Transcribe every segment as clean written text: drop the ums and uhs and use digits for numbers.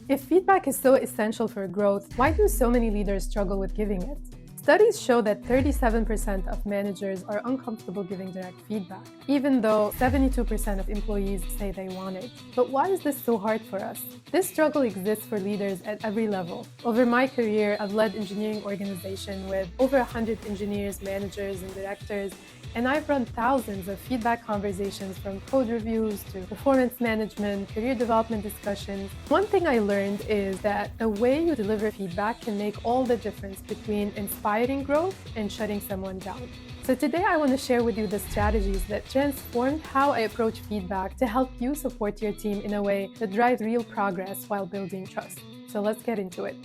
If feedback is so essential for growth, why do so many leaders struggle with giving it? Studies show that 37% of managers are uncomfortable giving direct feedback, even though 72% of employees say they want it. But why is this so hard for us? This struggle exists for leaders at every level. Over my career, I've led engineering organizations with over 100 engineers, managers, and directors, and I've run thousands of feedback conversations from code reviews to performance management, career development discussions. One thing I learned is that the way you deliver feedback can make all the difference between inspiring growth and shutting someone down. So today I want to share with you the strategies that transformed how I approach feedback to help you support your team in a way that drives real progress while building trust. So let's get into it.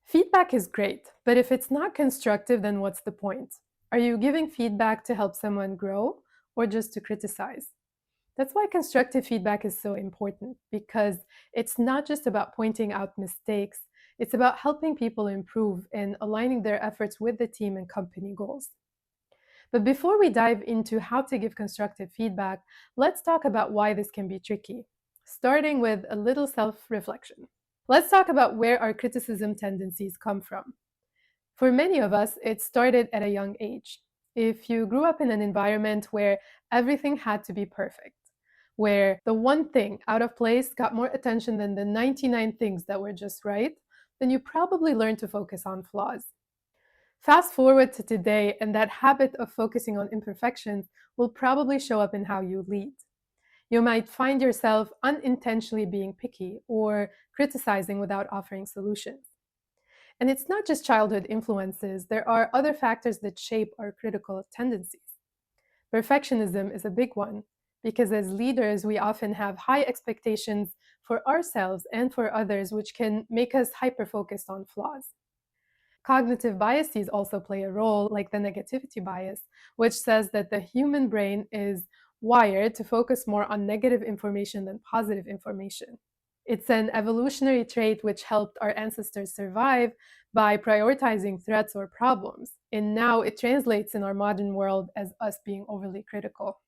Feedback is great, but if it's not constructive, then what's the point? Are you giving feedback to help someone grow or just to criticize? That's why constructive feedback is so important, because it's not just about pointing out mistakes, it's about helping people improve and aligning their efforts with the team and company goals. But before we dive into how to give constructive feedback, let's talk about why this can be tricky, starting with a little self-reflection. Let's talk about where our criticism tendencies come from. For many of us, it started at a young age. If you grew up in an environment where everything had to be perfect, where the one thing out of place got more attention than the 99 things that were just right, then you probably learned to focus on flaws. Fast forward to today, and that habit of focusing on imperfections will probably show up in how you lead. You might find yourself unintentionally being picky or criticizing without offering solutions. And it's not just childhood influences, there are other factors that shape our critical tendencies. Perfectionism is a big one, because as leaders, we often have high expectations for ourselves and for others, which can make us hyper-focused on flaws. Cognitive biases also play a role, like the negativity bias, which says that the human brain is wired to focus more on negative information than positive information. It's an evolutionary trait which helped our ancestors survive by prioritizing threats or problems. And now it translates in our modern world as us being overly critical.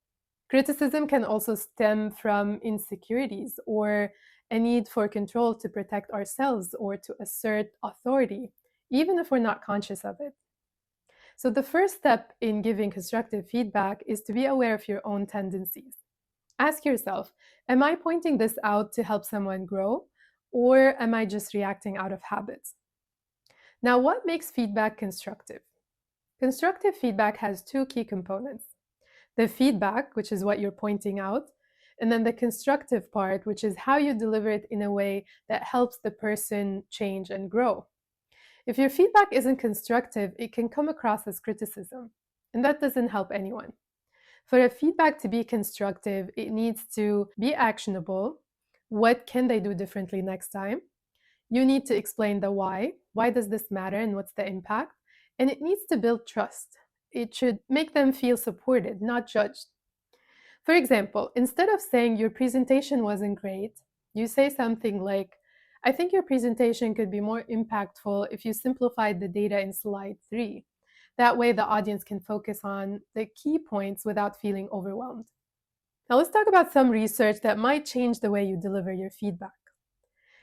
Criticism can also stem from insecurities or a need for control to protect ourselves or to assert authority, even if we're not conscious of it. So the first step in giving constructive feedback is to be aware of your own tendencies. Ask yourself, am I pointing this out to help someone grow, or am I just reacting out of habit? Now, what makes feedback constructive? Constructive feedback has two key components: the feedback, which is what you're pointing out, and then the constructive part, which is how you deliver it in a way that helps the person change and grow. If your feedback isn't constructive, it can come across as criticism, and that doesn't help anyone. For a feedback to be constructive, it needs to be actionable. What can they do differently next time? You need to explain the why. Why does this matter and what's the impact? And it needs to build trust. It should make them feel supported, not judged. For example, instead of saying your presentation wasn't great, you say something like, I think your presentation could be more impactful if you simplified the data in slide 3. That way the audience can focus on the key points without feeling overwhelmed. Now let's talk about some research that might change the way you deliver your feedback.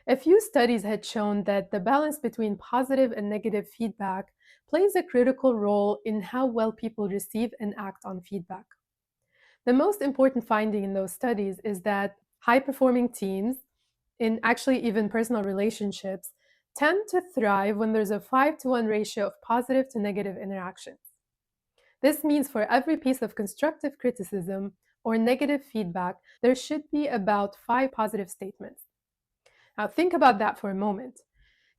A few studies had shown that the balance between positive and negative feedback plays a critical role in how well people receive and act on feedback. The most important finding in those studies is that high-performing teams, in actually even personal relationships, tend to thrive when there's a 5-to-1 ratio of positive to negative interactions. This means for every piece of constructive criticism or negative feedback, there should be about 5 positive statements. Now think about that for a moment.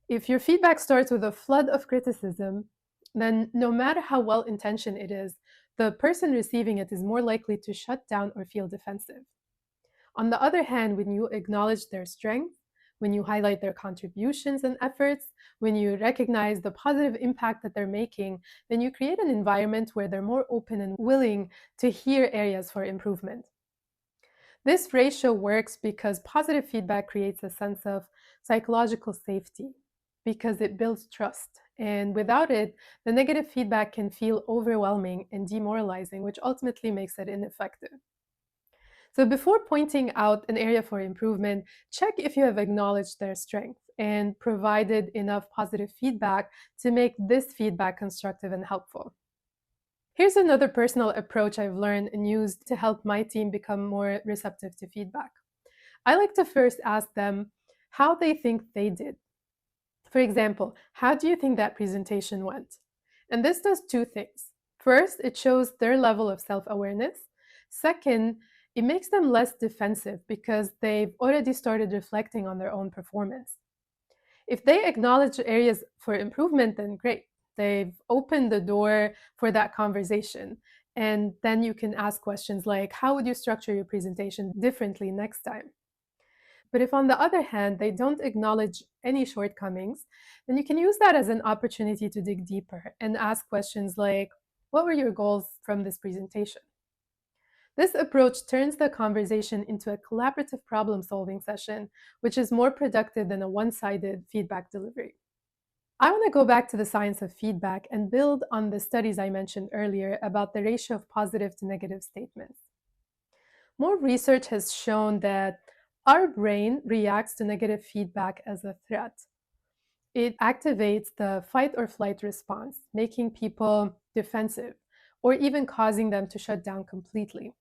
If your feedback starts with a flood of criticism, then no matter how well-intentioned it is, the person receiving it is more likely to shut down or feel defensive. On the other hand, when you acknowledge their strengths, when you highlight their contributions and efforts, when you recognize the positive impact that they're making, then you create an environment where they're more open and willing to hear areas for improvement. This ratio works because positive feedback creates a sense of psychological safety, because it builds trust. And without it, the negative feedback can feel overwhelming and demoralizing, which ultimately makes it ineffective. So before pointing out an area for improvement, check if you have acknowledged their strength and provided enough positive feedback to make this feedback constructive and helpful. Here's another personal approach I've learned and used to help my team become more receptive to feedback. I like to first ask them how they think they did. For example, how do you think that presentation went? And this does two things. First, it shows their level of self awareness. Second, it makes them less defensive because they've already started reflecting on their own performance. If they acknowledge areas for improvement, then great. They've opened the door for that conversation. And then you can ask questions like, how would you structure your presentation differently next time? But if, on the other hand, they don't acknowledge any shortcomings, then you can use that as an opportunity to dig deeper and ask questions like, what were your goals from this presentation? This approach turns the conversation into a collaborative problem solving session, which is more productive than a one sided feedback delivery. I want to go back to the science of feedback and build on the studies I mentioned earlier about the ratio of positive to negative statements. More research has shown that our brain reacts to negative feedback as a threat. It activates the fight or flight response, making people defensive or even causing them to shut down completely.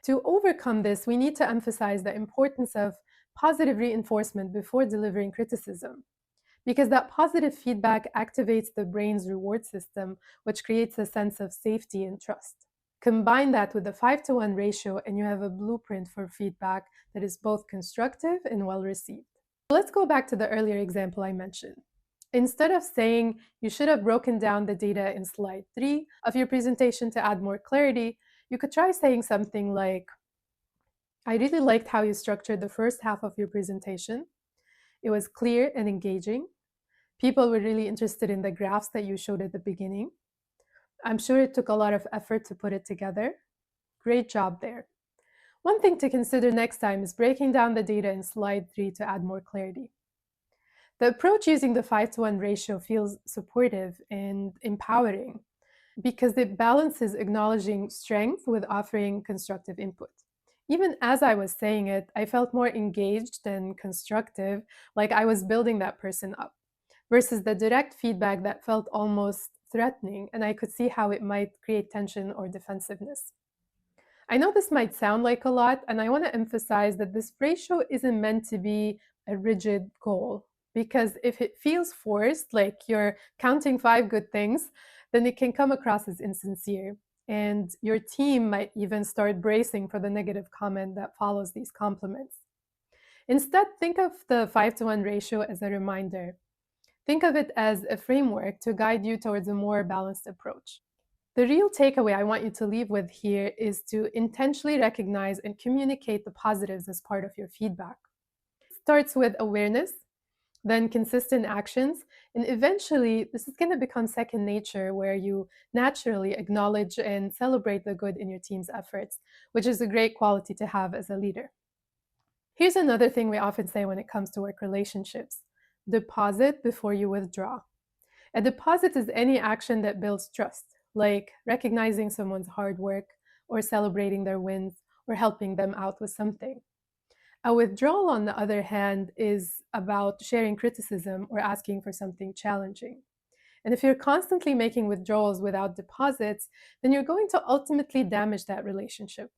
To overcome this, we need to emphasize the importance of positive reinforcement before delivering criticism, because that positive feedback activates the brain's reward system, which creates a sense of safety and trust. Combine that with the 5-to-1 ratio, and you have a blueprint for feedback that is both constructive and well received. Let's go back to the earlier example I mentioned. Instead of saying you should have broken down the data in slide 3 of your presentation to add more clarity, you could try saying something like, I really liked how you structured the first half of your presentation. It was clear and engaging. People were really interested in the graphs that you showed at the beginning. I'm sure it took a lot of effort to put it together. Great job there. One thing to consider next time is breaking down the data in slide 3 to add more clarity. The approach using the 5-to-1 ratio feels supportive and empowering because it balances acknowledging strength with offering constructive input. Even as I was saying it, I felt more engaged and constructive, like I was building that person up, versus the direct feedback that felt almost threatening, and I could see how it might create tension or defensiveness. I know this might sound like a lot, and I want to emphasize that this ratio isn't meant to be a rigid goal. Because if it feels forced, like you're counting 5 good things, then it can come across as insincere. And your team might even start bracing for the negative comment that follows these compliments. Instead, think of the 5-to-1 ratio as a reminder. Think of it as a framework to guide you towards a more balanced approach. The real takeaway I want you to leave with here is to intentionally recognize and communicate the positives as part of your feedback. It starts with awareness, then consistent actions, and eventually this is going to become second nature where you naturally acknowledge and celebrate the good in your team's efforts, which is a great quality to have as a leader. Here's another thing we often say when it comes to work relationships: deposit before you withdraw. A deposit is any action that builds trust, like recognizing someone's hard work, or celebrating their wins, or helping them out with something. A withdrawal, on the other hand, is about sharing criticism or asking for something challenging. And if you're constantly making withdrawals without deposits, then you're going to ultimately damage that relationship.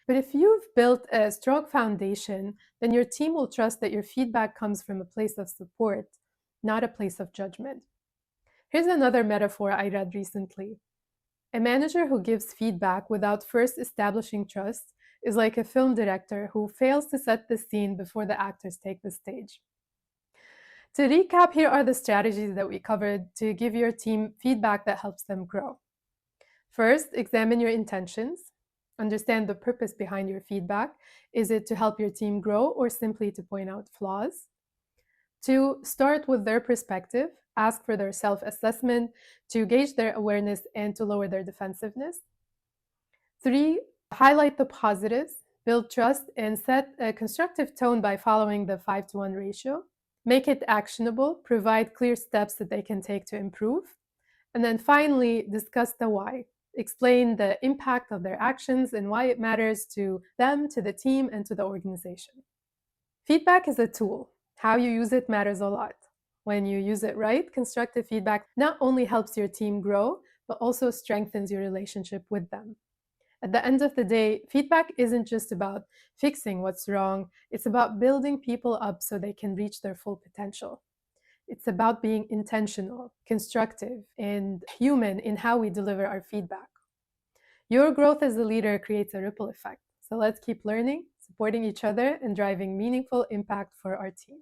But if you've built a strong foundation, then your team will trust that your feedback comes from a place of support, not a place of judgment. Here's another metaphor I read recently. A manager who gives feedback without first establishing trust is like a film director who fails to set the scene before the actors take the stage. To recap, here are the strategies that we covered to give your team feedback that helps them grow. First, examine your intentions. Understand the purpose behind your feedback. Is it to help your team grow or simply to point out flaws? 2, start with their perspective. Ask for their self-assessment to gauge their awareness and to lower their defensiveness. 3, highlight the positives, build trust, and set a constructive tone by following the 5-to-1 ratio. Make it actionable, provide clear steps that they can take to improve. And then finally, discuss the why. Explain the impact of their actions and why it matters to them, to the team, and to the organization. Feedback is a tool. How you use it matters a lot. When you use it right, constructive feedback not only helps your team grow, but also strengthens your relationship with them. At the end of the day, feedback isn't just about fixing what's wrong, it's about building people up so they can reach their full potential. It's about being intentional, constructive, and human in how we deliver our feedback. Your growth as a leader creates a ripple effect. So let's keep learning, supporting each other, and driving meaningful impact for our team.